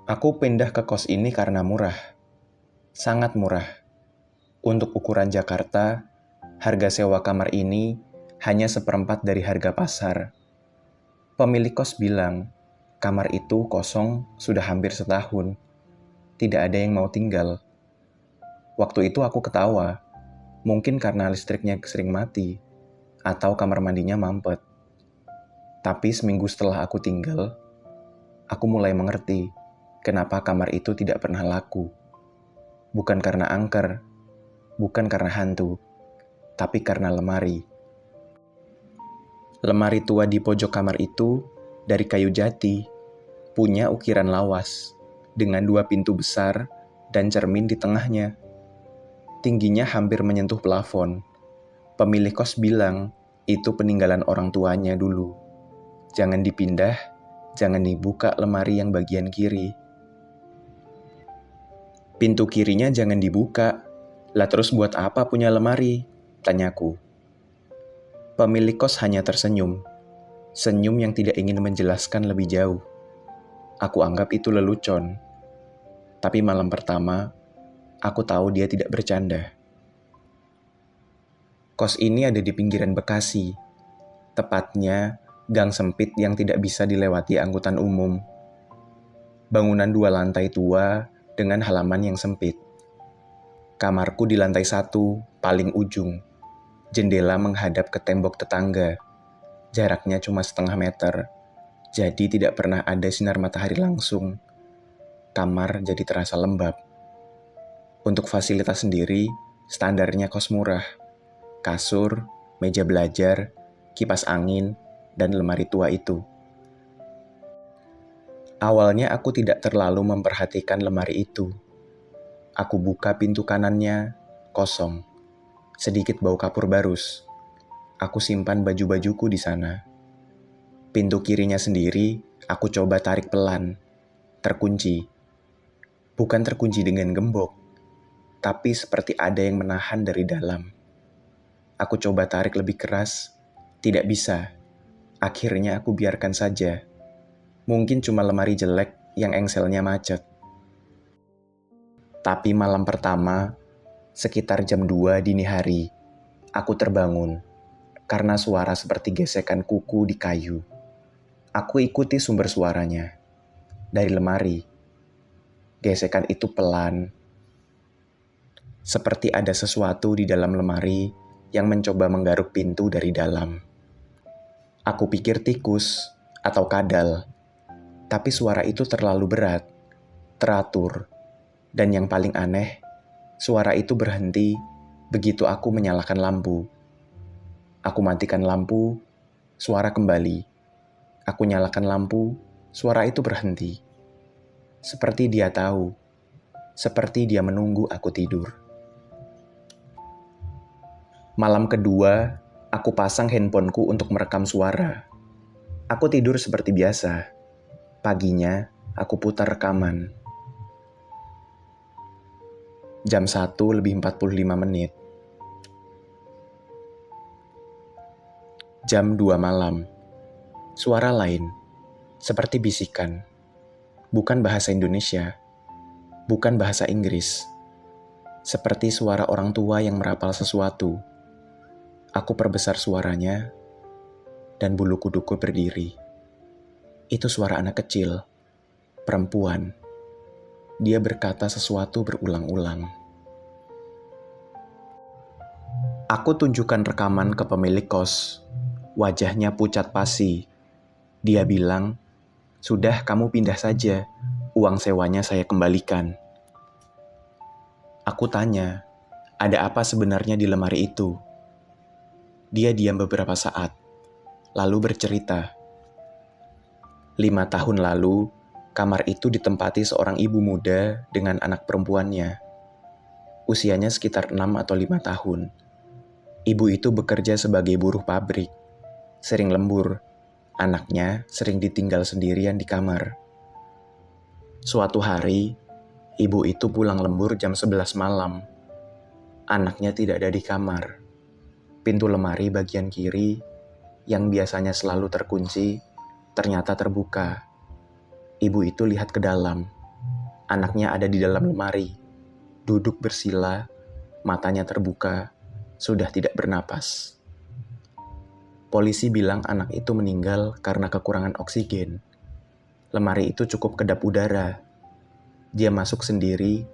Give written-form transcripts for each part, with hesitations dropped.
Aku pindah ke kos ini karena murah, sangat murah. Untuk ukuran Jakarta, harga sewa kamar ini hanya seperempat dari harga pasar. Pemilik kos bilang, kamar itu kosong sudah hampir setahun. Tidak ada yang mau tinggal. Waktu itu aku ketawa, mungkin karena listriknya sering mati, atau kamar mandinya mampet. Tapi seminggu setelah aku tinggal, aku mulai mengerti kenapa kamar itu tidak pernah laku. Bukan karena angker, bukan karena hantu, tapi karena lemari. Lemari tua di pojok kamar itu dari kayu jati, punya ukiran lawas, dengan 2 pintu besar dan cermin di tengahnya. Tingginya hampir menyentuh plafon. Pemilik kos bilang itu peninggalan orang tuanya dulu. Jangan dipindah, jangan dibuka lemari yang bagian kiri. Pintu kirinya jangan dibuka. Lah terus buat apa punya lemari? Tanyaku. Pemilik kos hanya tersenyum. Senyum yang tidak ingin menjelaskan lebih jauh. Aku anggap itu lelucon. Tapi malam pertama, aku tahu dia tidak bercanda. Kos ini ada di pinggiran Bekasi. Tepatnya, gang sempit yang tidak bisa dilewati angkutan umum. Bangunan 2 lantai tua dengan halaman yang sempit. Kamarku di lantai 1, paling ujung. Jendela menghadap ke tembok tetangga. Jaraknya cuma setengah meter, jadi tidak pernah ada sinar matahari langsung. Kamar jadi terasa lembab. Untuk fasilitas sendiri, standarnya kos murah. Kasur, meja belajar, kipas angin, dan lemari tua itu. Awalnya aku tidak terlalu memperhatikan lemari itu. Aku buka pintu kanannya, kosong. Sedikit bau kapur barus. Aku simpan baju-bajuku di sana. Pintu kirinya sendiri, aku coba tarik pelan. Terkunci. Bukan terkunci dengan gembok, tapi seperti ada yang menahan dari dalam. Aku coba tarik lebih keras, tidak bisa. Akhirnya aku biarkan saja. Mungkin cuma lemari jelek yang engselnya macet. Tapi malam pertama, sekitar jam 2 dini hari, aku terbangun karena suara seperti gesekan kuku di kayu. Aku ikuti sumber suaranya dari lemari. Gesekan itu pelan, seperti ada sesuatu di dalam lemari yang mencoba menggaruk pintu dari dalam. Aku pikir tikus atau kadal, tapi suara itu terlalu berat, teratur, dan yang paling aneh, suara itu berhenti begitu aku menyalakan lampu. Aku matikan lampu, suara kembali. Aku nyalakan lampu, suara itu berhenti. Seperti dia tahu, seperti dia menunggu aku tidur. Malam kedua, aku pasang handphoneku untuk merekam suara. Aku tidur seperti biasa. Paginya, aku putar rekaman. Jam 1:45. Jam 2 malam. Suara lain, seperti bisikan. Bukan bahasa Indonesia, bukan bahasa Inggris. Seperti suara orang tua yang merapal sesuatu. Aku perbesar suaranya, dan bulu kuduku berdiri. Itu suara anak kecil, perempuan. Dia berkata sesuatu berulang-ulang. Aku tunjukkan rekaman ke pemilik kos. Wajahnya pucat pasi. Dia bilang, "Sudah, kamu pindah saja. Uang sewanya saya kembalikan." Aku tanya, ada apa sebenarnya di lemari itu? Dia diam beberapa saat, lalu bercerita. 5 tahun lalu, kamar itu ditempati seorang ibu muda dengan anak perempuannya. Usianya sekitar 6 atau 5 tahun. Ibu itu bekerja sebagai buruh pabrik. Sering lembur, anaknya sering ditinggal sendirian di kamar. Suatu hari, ibu itu pulang lembur jam 11 malam. Anaknya tidak ada di kamar. Pintu lemari bagian kiri, yang biasanya selalu terkunci, ternyata terbuka. Ibu itu lihat ke dalam. Anaknya ada di dalam lemari, duduk bersila, matanya terbuka, sudah tidak bernapas. Polisi bilang anak itu meninggal karena kekurangan oksigen. Lemari itu cukup kedap udara. Dia masuk sendiri,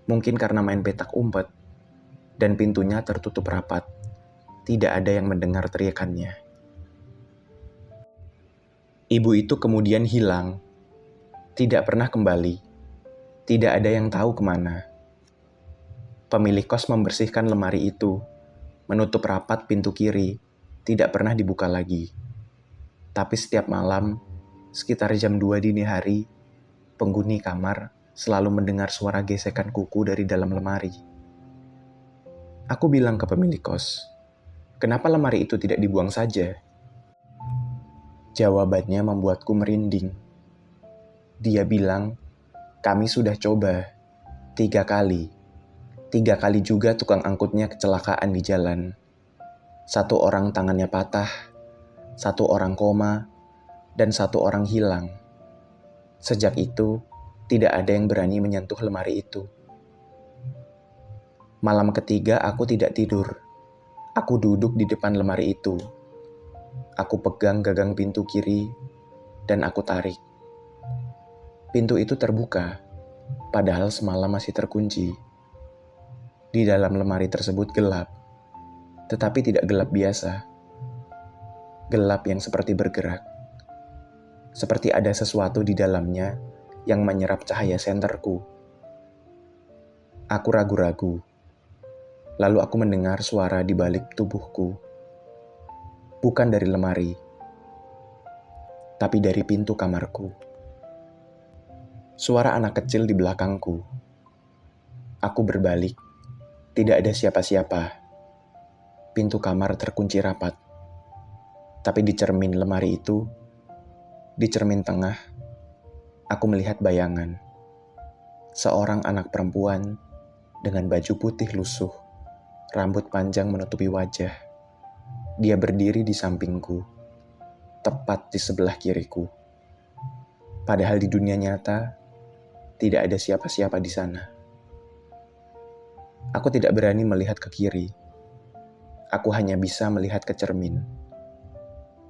mungkin karena main petak umpet, dan pintunya tertutup rapat. Tidak ada yang mendengar teriakannya. Ibu itu kemudian hilang, tidak pernah kembali. Tidak ada yang tahu kemana. Pemilik kos membersihkan lemari itu, menutup rapat pintu kiri, tidak pernah dibuka lagi. Tapi setiap malam, sekitar jam 2 dini hari, penghuni kamar selalu mendengar suara gesekan kuku dari dalam lemari. Aku bilang ke pemilik kos, kenapa lemari itu tidak dibuang saja? Jawabannya membuatku merinding. Dia bilang, kami sudah coba 3 kali. 3 kali juga tukang angkutnya kecelakaan di jalan. 1 orang tangannya patah, 1 orang koma, dan 1 orang hilang. Sejak itu, tidak ada yang berani menyentuh lemari itu. Malam ketiga aku tidak tidur. Aku duduk di depan lemari itu. Aku pegang gagang pintu kiri, dan aku tarik. Pintu itu terbuka, padahal semalam masih terkunci. Di dalam lemari tersebut gelap, tetapi tidak gelap biasa. Gelap yang seperti bergerak. Seperti ada sesuatu di dalamnya yang menyerap cahaya senterku. Aku ragu-ragu. Lalu aku mendengar suara di balik tubuhku. Bukan dari lemari, tapi dari pintu kamarku. Suara anak kecil di belakangku. Aku berbalik. Tidak ada siapa-siapa. Pintu kamar terkunci rapat. Tapi di cermin lemari itu, di cermin tengah, aku melihat bayangan. Seorang anak perempuan dengan baju putih lusuh, rambut panjang menutupi wajah. Dia berdiri di sampingku, tepat di sebelah kiriku. Padahal di dunia nyata, tidak ada siapa-siapa di sana. Aku tidak berani melihat ke kiri. Aku hanya bisa melihat ke cermin.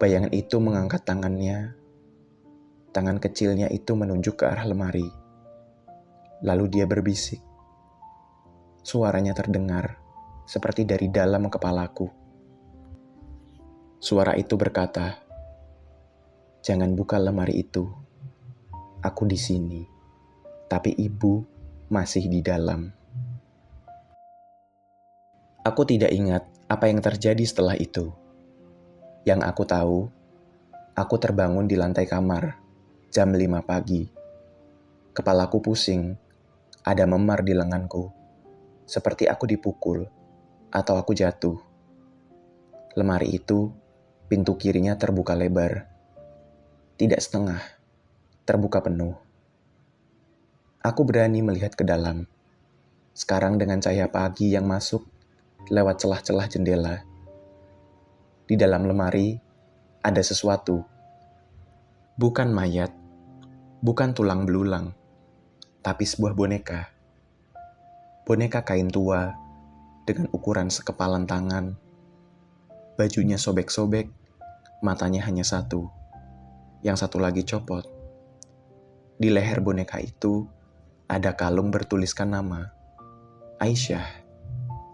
Bayangan itu mengangkat tangannya. Tangan kecilnya itu menunjuk ke arah lemari. Lalu dia berbisik. Suaranya terdengar, seperti dari dalam kepalaku. Suara itu berkata, "Jangan buka lemari itu. Aku di sini, tapi ibu masih di dalam." Aku tidak ingat apa yang terjadi setelah itu. Yang aku tahu, aku terbangun di lantai kamar, jam 5 pagi. Kepalaku pusing, ada memar di lenganku, seperti aku dipukul atau aku jatuh. Lemari itu, pintu kirinya terbuka lebar. Tidak setengah, terbuka penuh. Aku berani melihat ke dalam. Sekarang dengan cahaya pagi yang masuk lewat celah-celah jendela. Di dalam lemari ada sesuatu. Bukan mayat, bukan tulang belulang, tapi sebuah boneka. Boneka kain tua dengan ukuran sekepalan tangan. Bajunya sobek-sobek, matanya hanya satu. Yang satu lagi copot. Di leher boneka itu ada kalung bertuliskan nama. Aisyah,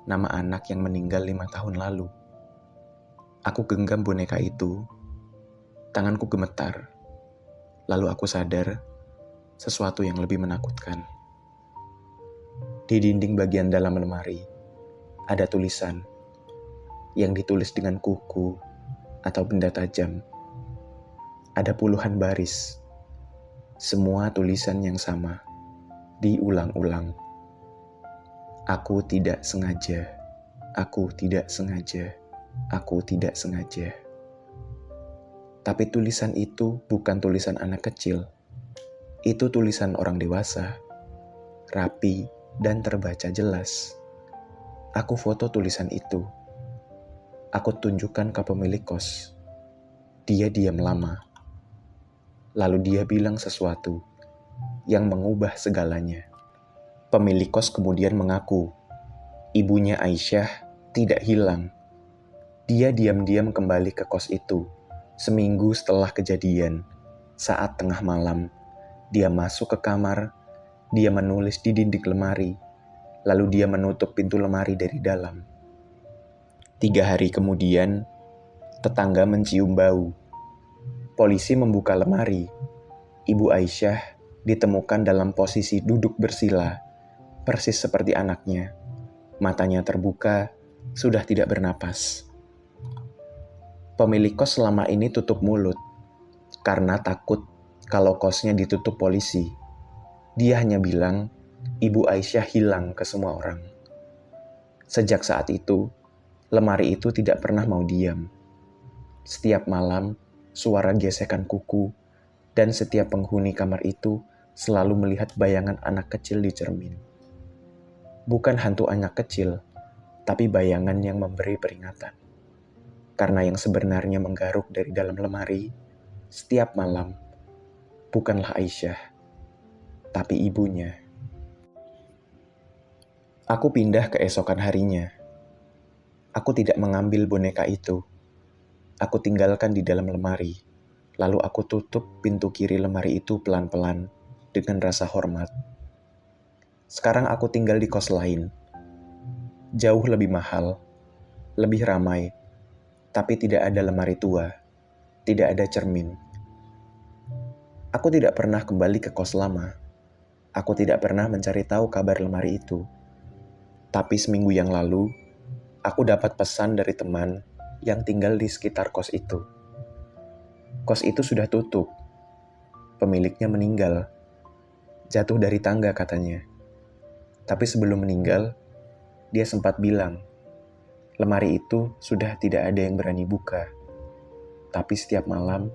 nama anak yang meninggal 5 tahun lalu. Aku genggam boneka itu. Tanganku gemetar. Lalu aku sadar sesuatu yang lebih menakutkan. Di dinding bagian dalam lemari ada tulisan yang ditulis dengan kuku atau benda tajam. Ada puluhan baris. Semua tulisan yang sama, diulang-ulang. Aku tidak sengaja. Aku tidak sengaja. Aku tidak sengaja. Tapi tulisan itu bukan tulisan anak kecil. Itu tulisan orang dewasa. Rapi dan terbaca jelas. Aku foto tulisan itu. Aku tunjukkan ke pemilik kos. Dia diam lama. Lalu dia bilang sesuatu. yang mengubah segalanya. Pemilik kos kemudian mengaku, ibunya Aisyah tidak hilang. Dia diam-diam kembali ke kos itu, seminggu setelah kejadian. Saat tengah malam, dia masuk ke kamar, dia menulis di dinding lemari, lalu dia menutup pintu lemari dari dalam. 3 hari kemudian, tetangga mencium bau. Polisi membuka lemari. Ibu Aisyah ditemukan dalam posisi duduk bersila, persis seperti anaknya. Matanya terbuka, sudah tidak bernapas. Pemilik kos selama ini tutup mulut, karena takut kalau kosnya ditutup polisi. Dia hanya bilang, ibu Aisyah hilang ke semua orang. Sejak saat itu, lemari itu tidak pernah mau diam. Setiap malam, suara gesekan kuku, dan setiap penghuni kamar itu selalu melihat bayangan anak kecil di cermin. Bukan hantu anak kecil, tapi bayangan yang memberi peringatan. Karena yang sebenarnya menggaruk dari dalam lemari, setiap malam, bukanlah Aisyah, tapi ibunya. Aku pindah keesokan harinya. Aku tidak mengambil boneka itu. Aku tinggalkan di dalam lemari. Lalu aku tutup pintu kiri lemari itu pelan-pelan dengan rasa hormat. Sekarang aku tinggal di kos lain. Jauh lebih mahal, lebih ramai, tapi tidak ada lemari tua, tidak ada cermin. Aku tidak pernah kembali ke kos lama. Aku tidak pernah mencari tahu kabar lemari itu. Tapi seminggu yang lalu, aku dapat pesan dari teman yang tinggal di sekitar kos itu. Kos itu sudah tutup. Pemiliknya meninggal. Jatuh dari tangga katanya. Tapi sebelum meninggal, dia sempat bilang, lemari itu sudah tidak ada yang berani buka. Tapi setiap malam,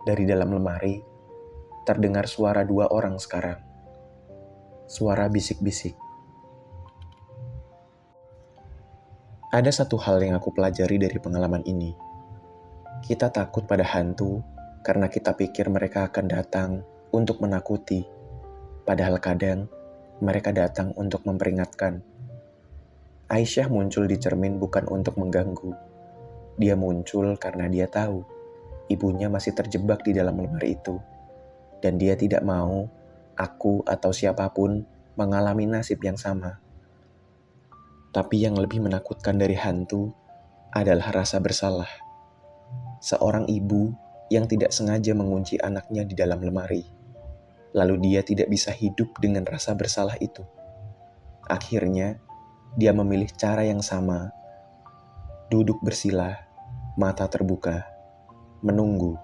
dari dalam lemari, terdengar suara 2 orang sekarang. Suara bisik-bisik. Ada satu hal yang aku pelajari dari pengalaman ini. Kita takut pada hantu karena kita pikir mereka akan datang untuk menakuti. Padahal kadang mereka datang untuk memperingatkan. Aisyah muncul di cermin bukan untuk mengganggu. Dia muncul karena dia tahu ibunya masih terjebak di dalam lemari itu. Dan dia tidak mau aku atau siapapun mengalami nasib yang sama. Tapi yang lebih menakutkan dari hantu adalah rasa bersalah. Seorang ibu yang tidak sengaja mengunci anaknya di dalam lemari. Lalu dia tidak bisa hidup dengan rasa bersalah itu. Akhirnya, dia memilih cara yang sama. Duduk bersila, mata terbuka, menunggu.